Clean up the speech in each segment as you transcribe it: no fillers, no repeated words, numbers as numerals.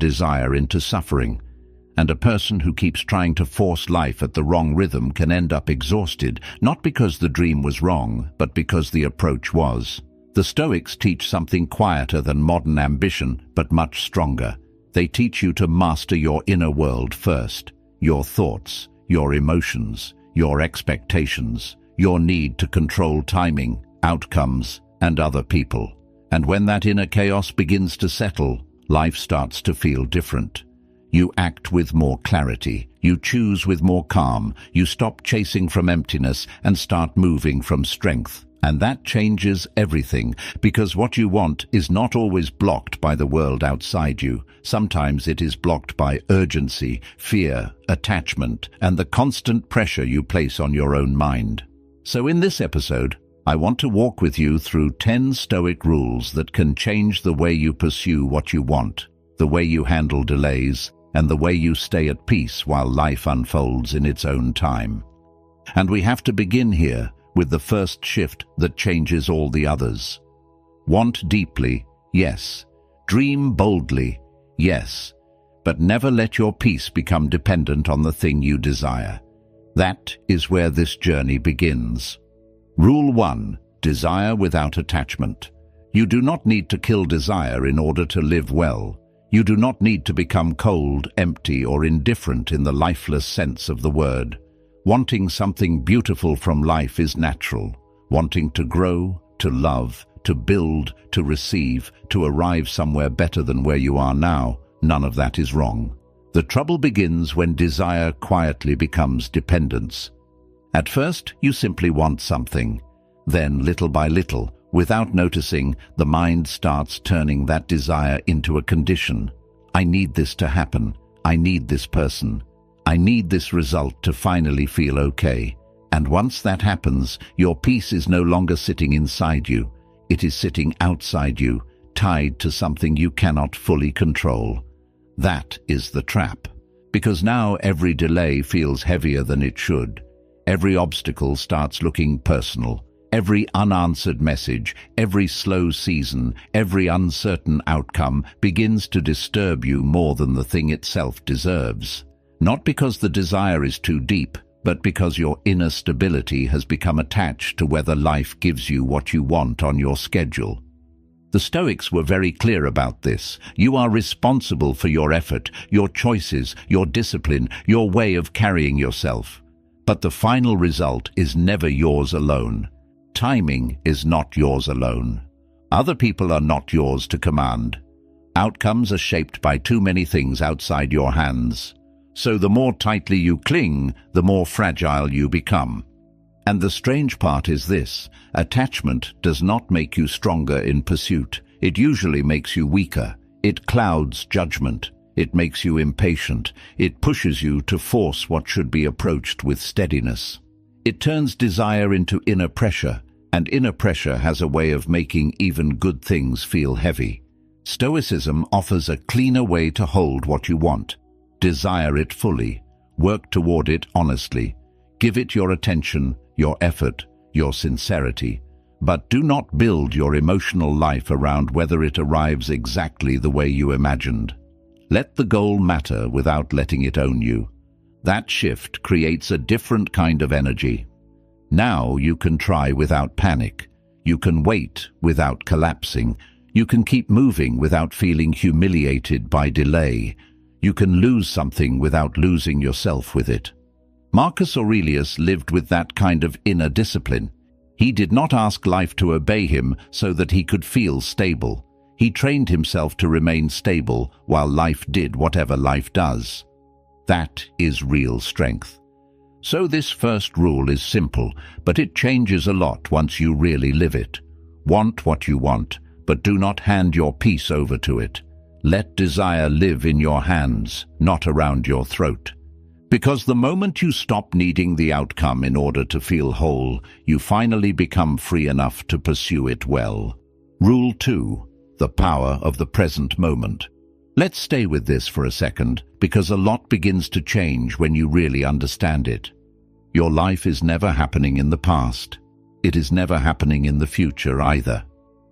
desire into suffering. And a person who keeps trying to force life at the wrong rhythm can end up exhausted, not because the dream was wrong, but because the approach was. The Stoics teach something quieter than modern ambition, but much stronger. They teach you to master your inner world first, your thoughts, your emotions, your expectations, your need to control timing, outcomes, and other people. And when that inner chaos begins to settle, life starts to feel different. You act with more clarity, you choose with more calm, you stop chasing from emptiness and start moving from strength. And that changes everything, because what you want is not always blocked by the world outside you. Sometimes it is blocked by urgency, fear, attachment, and the constant pressure you place on your own mind. So in this episode, I want to walk with you through 10 Stoic rules that can change the way you pursue what you want, the way you handle delays, and the way you stay at peace while life unfolds in its own time. And we have to begin here with the first shift that changes all the others. Want deeply, yes. Dream boldly, yes. But never let your peace become dependent on the thing you desire. That is where this journey begins. Rule 1. Desire without attachment. You do not need to kill desire in order to live well. You do not need to become cold, empty, or indifferent in the lifeless sense of the word. Wanting something beautiful from life is natural. Wanting to grow, to love, to build, to receive, to arrive somewhere better than where you are now, none of that is wrong. The trouble begins when desire quietly becomes dependence. At first, you simply want something. Then, little by little, without noticing, the mind starts turning that desire into a condition. I need this to happen. I need this person. I need this result to finally feel okay. And once that happens, your peace is no longer sitting inside you. It is sitting outside you, tied to something you cannot fully control. That is the trap. Because now every delay feels heavier than it should. Every obstacle starts looking personal. Every unanswered message, every slow season, every uncertain outcome begins to disturb you more than the thing itself deserves. Not because the desire is too deep, but because your inner stability has become attached to whether life gives you what you want on your schedule. The Stoics were very clear about this. You are responsible for your effort, your choices, your discipline, your way of carrying yourself. But the final result is never yours alone. Timing is not yours alone. Other people are not yours to command. Outcomes are shaped by too many things outside your hands. So the more tightly you cling, the more fragile you become. And the strange part is this: attachment does not make you stronger in pursuit. It usually makes you weaker. It clouds judgment. It makes you impatient. It pushes you to force what should be approached with steadiness. It turns desire into inner pressure, and inner pressure has a way of making even good things feel heavy. Stoicism offers a cleaner way to hold what you want. Desire it fully. Work toward it honestly. Give it your attention, your effort, your sincerity. But do not build your emotional life around whether it arrives exactly the way you imagined. Let the goal matter without letting it own you. That shift creates a different kind of energy. Now you can try without panic. You can wait without collapsing. You can keep moving without feeling humiliated by delay. You can lose something without losing yourself with it. Marcus Aurelius lived with that kind of inner discipline. He did not ask life to obey him so that he could feel stable. He trained himself to remain stable while life did whatever life does. That is real strength. So this first rule is simple, but it changes a lot once you really live it. Want what you want, but do not hand your peace over to it. Let desire live in your hands, not around your throat. Because the moment you stop needing the outcome in order to feel whole, you finally become free enough to pursue it well. Rule 2. The power of the present moment. Let's stay with this for a second, because a lot begins to change when you really understand it. Your life is never happening in the past. It is never happening in the future either.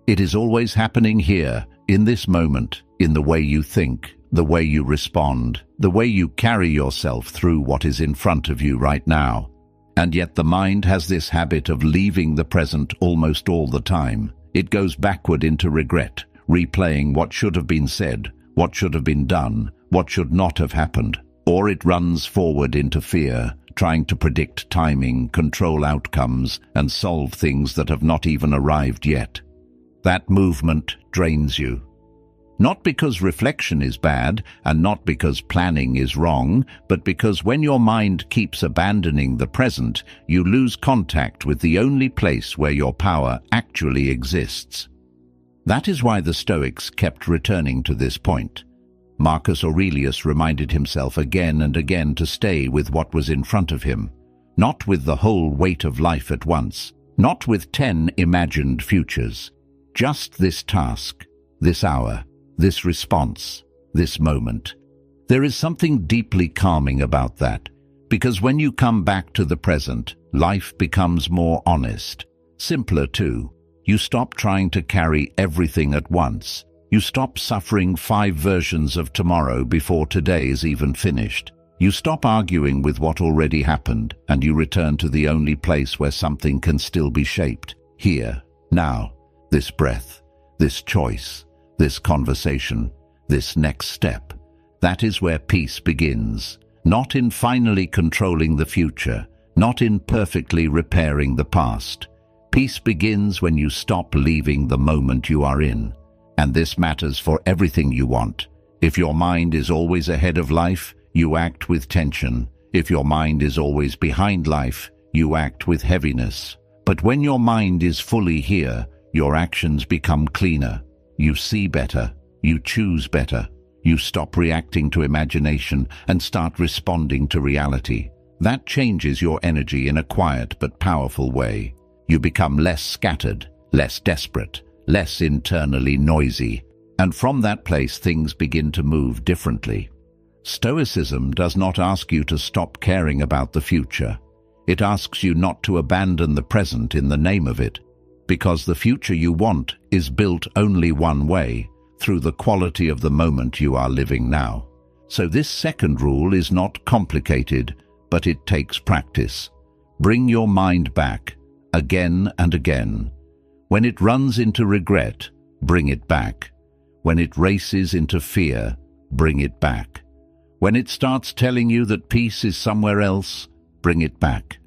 It is always happening here, in this moment, in the way you think, the way you respond, the way you carry yourself through what is in front of you right now. And yet the mind has this habit of leaving the present almost all the time. It goes backward into regret, replaying what should have been said, what should have been done, what should not have happened. Or it runs forward into fear, trying to predict timing, control outcomes, and solve things that have not even arrived yet. That movement drains you. Not because reflection is bad, and not because planning is wrong, but because when your mind keeps abandoning the present, you lose contact with the only place where your power actually exists. That is why the Stoics kept returning to this point. Marcus Aurelius reminded himself again and again to stay with what was in front of him, not with the whole weight of life at once, not with 10 imagined futures, just this task, this hour, this response, this moment. There is something deeply calming about that, because when you come back to the present, life becomes more honest, simpler too. You stop trying to carry everything at once. You stop suffering 5 versions of tomorrow before today is even finished. You stop arguing with what already happened, and you return to the only place where something can still be shaped. Here, now, this breath, this choice, this conversation, this next step. That is where peace begins, not in finally controlling the future, not in perfectly repairing the past. Peace begins when you stop leaving the moment you are in. And this matters for everything you want. If your mind is always ahead of life, you act with tension. If your mind is always behind life, you act with heaviness. But when your mind is fully here, your actions become cleaner. You see better. You choose better. You stop reacting to imagination and start responding to reality. That changes your energy in a quiet but powerful way. You become less scattered, less desperate, less internally noisy. And from that place, things begin to move differently. Stoicism does not ask you to stop caring about the future. It asks you not to abandon the present in the name of it, because the future you want is built only one way, through the quality of the moment you are living now. So this second rule is not complicated, but it takes practice. Bring your mind back, again and again. When it runs into regret, bring it back. When it races into fear, bring it back. When it starts telling you that peace is somewhere else, bring it back.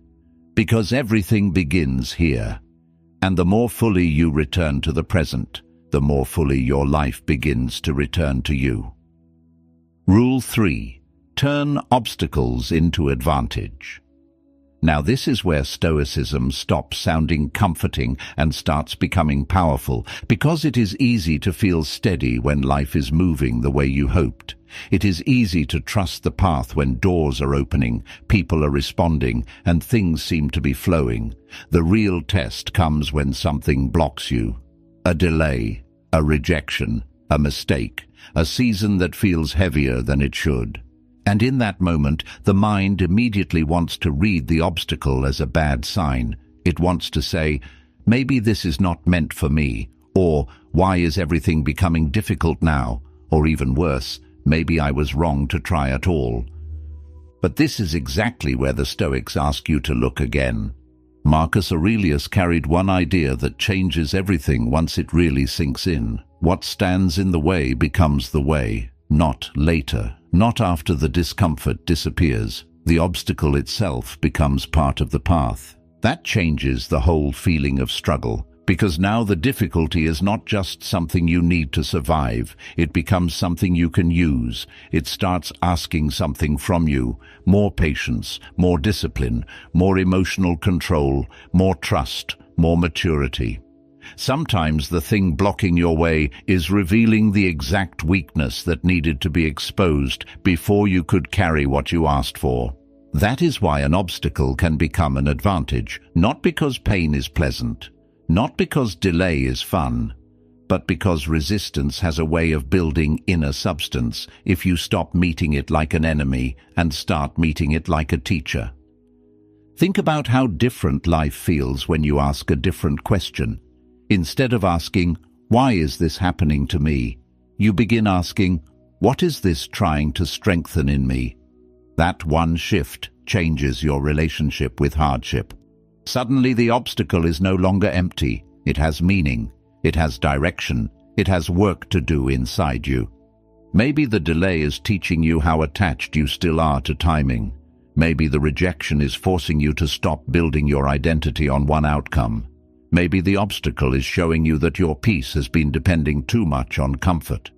Because everything begins here. And the more fully you return to the present, the more fully your life begins to return to you. Rule 3. Turn obstacles into advantage. Now this is where Stoicism stops sounding comforting and starts becoming powerful, because it is easy to feel steady when life is moving the way you hoped. It is easy to trust the path when doors are opening, people are responding, and things seem to be flowing. The real test comes when something blocks you. A delay, a rejection, a mistake, a season that feels heavier than it should. And in that moment, the mind immediately wants to read the obstacle as a bad sign. It wants to say, maybe this is not meant for me, or why is everything becoming difficult now? Or even worse, maybe I was wrong to try at all. But this is exactly where the Stoics ask you to look again. Marcus Aurelius carried one idea that changes everything once it really sinks in. What stands in the way becomes the way, not later. Not after the discomfort disappears. The obstacle itself becomes part of the path. That changes the whole feeling of struggle, because now the difficulty is not just something you need to survive. It becomes something you can use. It starts asking something from you: more patience, more discipline, more emotional control, more trust, more maturity. Sometimes the thing blocking your way is revealing the exact weakness that needed to be exposed before you could carry what you asked for. That is why an obstacle can become an advantage, not because pain is pleasant, not because delay is fun, but because resistance has a way of building inner substance if you stop meeting it like an enemy and start meeting it like a teacher. Think about how different life feels when you ask a different question. Instead of asking, "Why is this happening to me?" you begin asking, What is this trying to strengthen in me? That one shift changes your relationship with hardship. Suddenly the obstacle is no longer empty. It has meaning. It has direction. It has work to do inside you. Maybe the delay is teaching you how attached you still are to timing. Maybe the rejection is forcing you to stop building your identity on one outcome. Maybe the obstacle is showing you that your peace has been depending too much on comfort.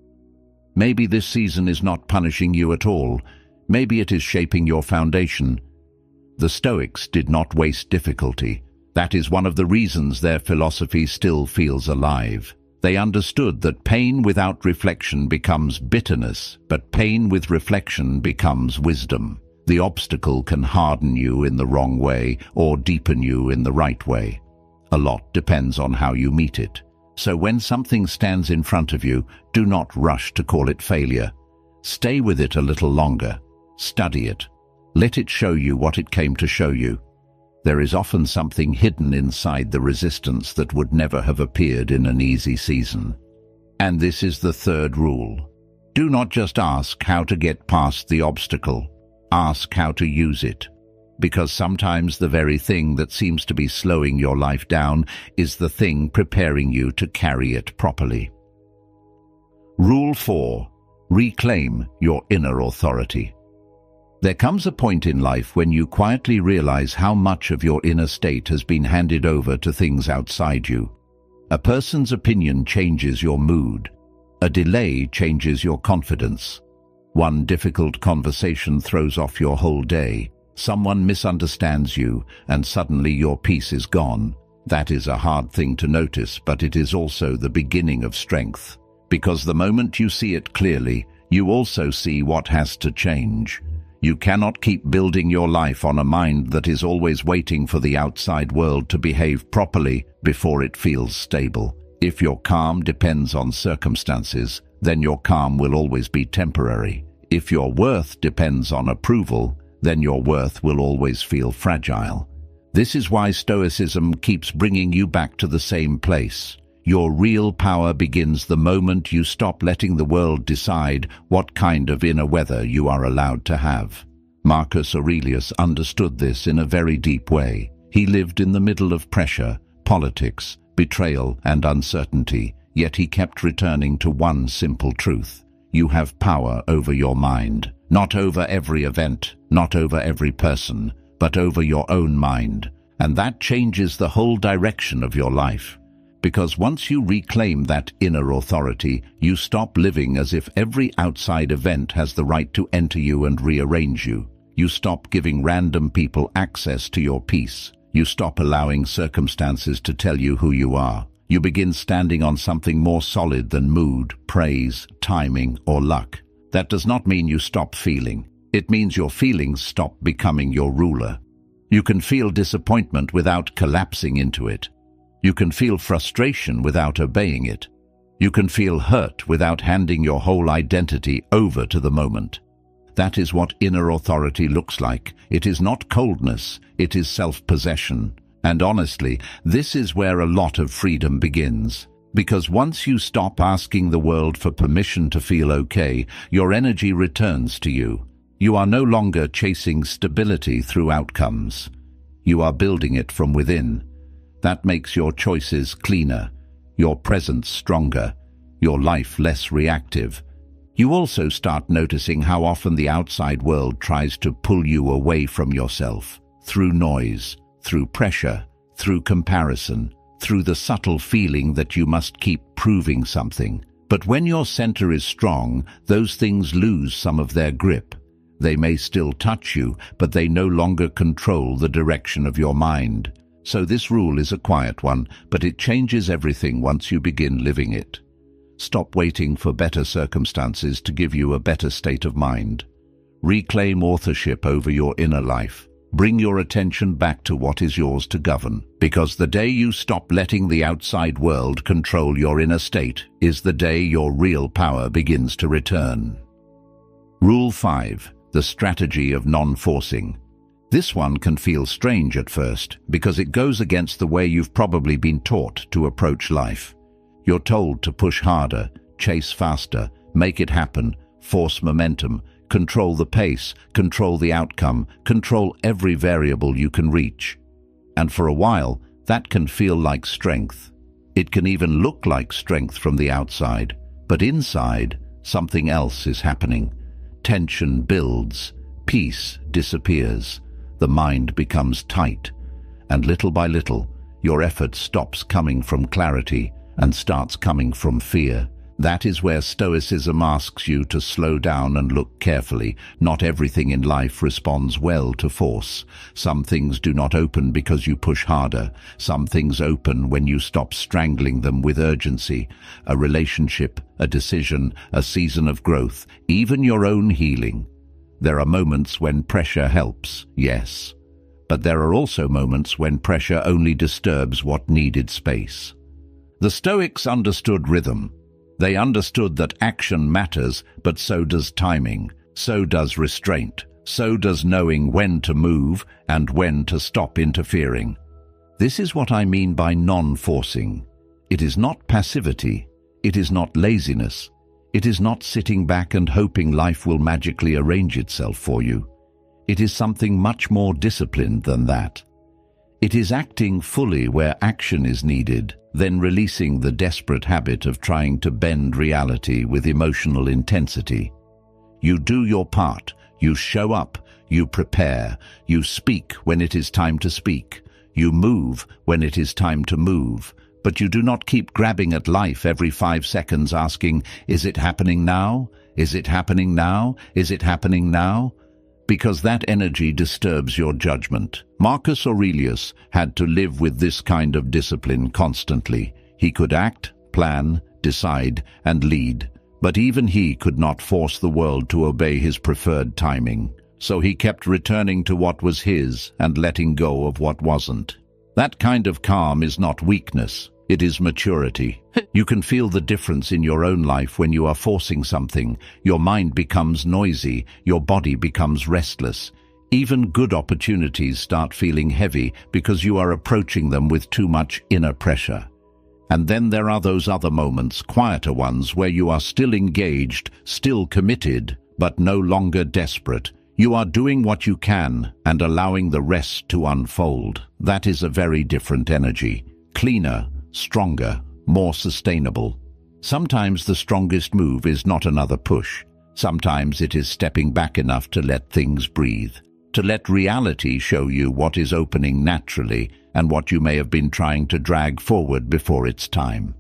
Maybe this season is not punishing you at all. Maybe it is shaping your foundation. The Stoics did not waste difficulty. That is one of the reasons their philosophy still feels alive. They understood that pain without reflection becomes bitterness, but pain with reflection becomes wisdom. The obstacle can harden you in the wrong way or deepen you in the right way. A lot depends on how you meet it. So when something stands in front of you, do not rush to call it failure. Stay with it a little longer. Study it. Let it show you what it came to show you. There is often something hidden inside the resistance that would never have appeared in an easy season. And this is the third rule. Do not just ask how to get past the obstacle. Ask how to use it. Because sometimes the very thing that seems to be slowing your life down is the thing preparing you to carry it properly. Rule 4. Reclaim your inner authority. There comes a point in life when you quietly realize how much of your inner state has been handed over to things outside you. A person's opinion changes your mood. A delay changes your confidence. One difficult conversation throws off your whole day. Someone misunderstands you, and suddenly your peace is gone. That is a hard thing to notice, but it is also the beginning of strength. Because the moment you see it clearly, you also see what has to change. You cannot keep building your life on a mind that is always waiting for the outside world to behave properly before it feels stable. If your calm depends on circumstances, then your calm will always be temporary. If your worth depends on approval, then your worth will always feel fragile. This is why Stoicism keeps bringing you back to the same place. Your real power begins the moment you stop letting the world decide what kind of inner weather you are allowed to have. Marcus Aurelius understood this in a very deep way. He lived in the middle of pressure, politics, betrayal, and uncertainty, yet he kept returning to one simple truth. You have power over your mind. Not over every event, not over every person, but over your own mind. And that changes the whole direction of your life. Because once you reclaim that inner authority, you stop living as if every outside event has the right to enter you and rearrange you. You stop giving random people access to your peace. You stop allowing circumstances to tell you who you are. You begin standing on something more solid than mood, praise, timing, or luck. That does not mean you stop feeling. It means your feelings stop becoming your ruler. You can feel disappointment without collapsing into it. You can feel frustration without obeying it. You can feel hurt without handing your whole identity over to the moment. That is what inner authority looks like. It is not coldness, it is self-possession. And honestly, this is where a lot of freedom begins. Because once you stop asking the world for permission to feel okay, your energy returns to you. You are no longer chasing stability through outcomes. You are building it from within. That makes your choices cleaner, your presence stronger, your life less reactive. You also start noticing how often the outside world tries to pull you away from yourself, through noise, through pressure, through comparison, through the subtle feeling that you must keep proving something. But when your center is strong, those things lose some of their grip. They may still touch you, but they no longer control the direction of your mind. So this rule is a quiet one, but it changes everything once you begin living it. Stop waiting for better circumstances to give you a better state of mind. Reclaim authorship over your inner life. Bring your attention back to what is yours to govern, because the day you stop letting the outside world control your inner state is the day your real power begins to return. Rule 5. The strategy of non-forcing. This one can feel strange at first, because it goes against the way you've probably been taught to approach life. You're told to push harder, chase faster, make it happen, force momentum, control the pace, control the outcome, control every variable you can reach. And for a while, that can feel like strength. It can even look like strength from the outside, but inside, something else is happening. Tension builds, peace disappears, the mind becomes tight, and little by little, your effort stops coming from clarity and starts coming from fear. That is where Stoicism asks you to slow down and look carefully. Not everything in life responds well to force. Some things do not open because you push harder. Some things open when you stop strangling them with urgency. A relationship, a decision, a season of growth, even your own healing. There are moments when pressure helps, yes. But there are also moments when pressure only disturbs what needed space. The Stoics understood rhythm. They understood that action matters, but so does timing, so does restraint, so does knowing when to move and when to stop interfering. This is what I mean by non-forcing. It is not passivity. It is not laziness. It is not sitting back and hoping life will magically arrange itself for you. It is something much more disciplined than that. It is acting fully where action is needed, then releasing the desperate habit of trying to bend reality with emotional intensity. You do your part, you show up, you prepare, you speak when it is time to speak, you move when it is time to move, but you do not keep grabbing at life every 5 seconds asking, is it happening now? Is it happening now? Is it happening now? Because that energy disturbs your judgment. Marcus Aurelius had to live with this kind of discipline constantly. He could act, plan, decide, and lead, but even he could not force the world to obey his preferred timing. So he kept returning to what was his and letting go of what wasn't. That kind of calm is not weakness. It is maturity. You can feel the difference in your own life when you are forcing something. Your mind becomes noisy, your body becomes restless. Even good opportunities start feeling heavy because you are approaching them with too much inner pressure. And then there are those other moments, quieter ones, where you are still engaged, still committed, but no longer desperate. You are doing what you can and allowing the rest to unfold. That is a very different energy. Cleaner, stronger, more sustainable. Sometimes the strongest move is not another push. Sometimes it is stepping back enough to let things breathe, to let reality show you what is opening naturally and what you may have been trying to drag forward before its time.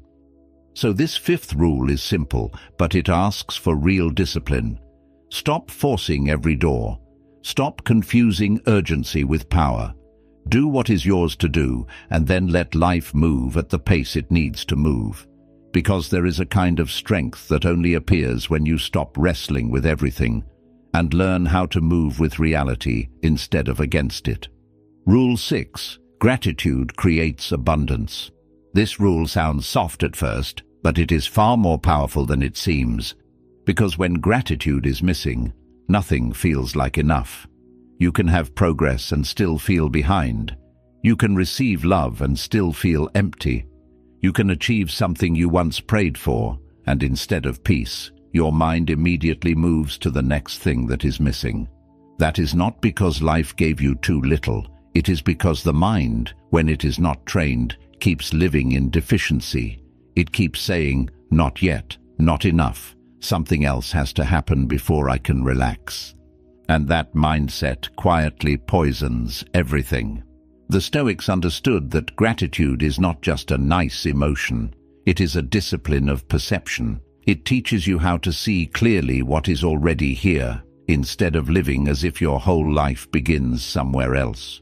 So this fifth rule is simple, but it asks for real discipline. Stop forcing every door. Stop confusing urgency with power. Do what is yours to do, and then let life move at the pace it needs to move. Because there is a kind of strength that only appears when you stop wrestling with everything and learn how to move with reality instead of against it. Rule 6. Gratitude creates abundance. This rule sounds soft at first, but it is far more powerful than it seems. Because when gratitude is missing, nothing feels like enough. You can have progress and still feel behind. You can receive love and still feel empty. You can achieve something you once prayed for, and instead of peace, your mind immediately moves to the next thing that is missing. That is not because life gave you too little. It is because the mind, when it is not trained, keeps living in deficiency. It keeps saying, not yet, not enough. Something else has to happen before I can relax. And that mindset quietly poisons everything. The Stoics understood that gratitude is not just a nice emotion. It is a discipline of perception. It teaches you how to see clearly what is already here, instead of living as if your whole life begins somewhere else.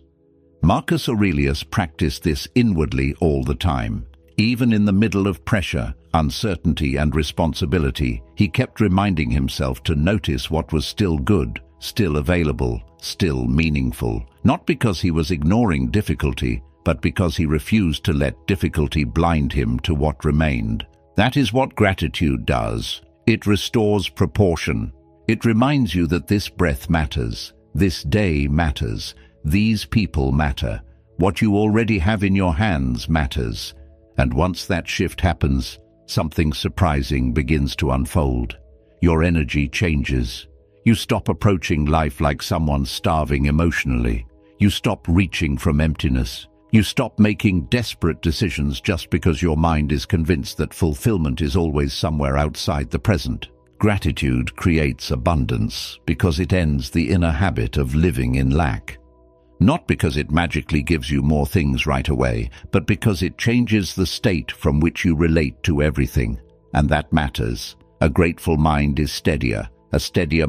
Marcus Aurelius practiced this inwardly all the time. Even in the middle of pressure, uncertainty, and responsibility, he kept reminding himself to notice what was still good, still available, still meaningful. Not because he was ignoring difficulty, but because he refused to let difficulty blind him to what remained. That is what gratitude does. It restores proportion. It reminds you that this breath matters, this day matters, these people matter. What you already have in your hands matters. And once that shift happens, something surprising begins to unfold. your energy changes. You stop approaching life like someone starving emotionally. You stop reaching from emptiness. You stop making desperate decisions just because your mind is convinced that fulfillment is always somewhere outside the present. Gratitude creates abundance because it ends the inner habit of living in lack. Not because it magically gives you more things right away, but because it changes the state from which you relate to everything. And that matters. A grateful mind is steadier. A steadier